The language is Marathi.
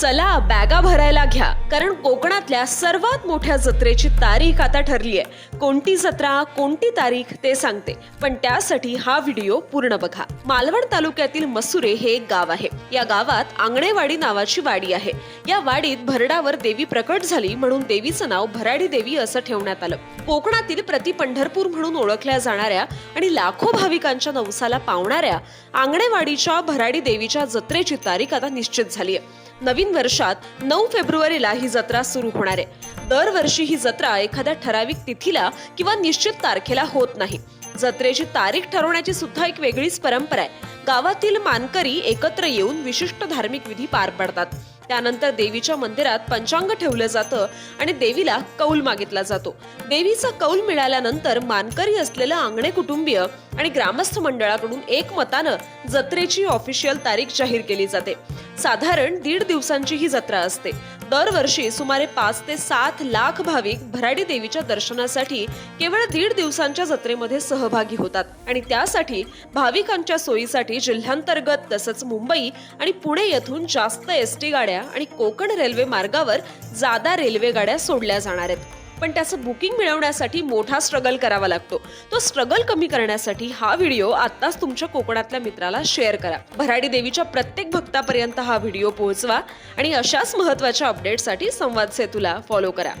चला बॅगा भरायला घ्या, कारण कोकणातल्या सर्वात मोठ्या जत्रेची तारीख आता ठरली आहे. कोणती जत्रा, कोणती तारीख ते सांगते, पण त्यासाठी हा व्हिडिओ पूर्ण बघा. मालवण तालुक्यातील मसुरे हे एक गाव आहे. या गावात आंगणेवाडी नावाची वाडी आहे. या वाडीत भरडावर देवी प्रकट झाली म्हणून देवीचं नाव भराडी देवी असं ठेवण्यात आलं. कोकणातील प्रति पंढरपूर म्हणून ओळखल्या जाणाऱ्या आणि लाखो भाविकांच्या नवसाला पावणाऱ्या आंगणेवाडीच्या भराडी देवीच्या जत्रेची तारीख आता निश्चित झाली आहे. नवीन वर्षात 9 फेब्रुवारीला ही जत्रा सुरू होणार आहे. दरवर्षी ही जत्रा एखाद्या ठराविक तिथीला किंवा निश्चित तारखेला होत नाही. जत्रेची तारीख ठरवण्याची सुद्धा एक वेगळीच परंपरा आहे. गावातील मानकरी एकत्र येऊन विशिष्ट धार्मिक विधी पार पाडतात. त्यानंतर देवीच्या मंदिरात पंचांग ठेवलं जातं आणि देवीला कौल मागितला जातो. देवीचा कौल मिळाल्यानंतर मानकरी असलेलं आंगणे कुटुंबीय आणि ग्रामस्थ मंडळाकडून एकमतानं जत्रेची ऑफिशियल तारीख जाहीर केली जाते. साधारण 1.5 दिवसांची ही जत्रा असते. दरवर्षी सुमारे 5 ते 7 लाख भाविक भराडी देवीच्या दर्शनासाठी केवळ 1.5 दिवसांच्या जत्रेमध्ये सहभागी होतात आणि त्यासाठी भाविकांच्या सोयीसाठी जिल्ह्यांतर्गत तसंच मुंबई आणि पुणे येथून जास्त एसटी गाड्या आणि कोकण रेल्वे मार्गावर जादा रेल्वे गाड्या सोडल्या जाणार आहेत. पण त्याचं बुकिंग मिळवण्यासाठी मोठा स्ट्रगल करावा लागतो. तो स्ट्रगल कमी करण्यासाठी हा व्हिडिओ आत्ताच तुमच्या कोकणातल्या मित्राला शेअर करा. भराडी देवीच्या प्रत्येक भक्तापर्यंत हा व्हिडिओ पोहोचवा आणि अशाच महत्त्वाच्या अपडेटसाठी संवाद सेतूला फॉलो करा.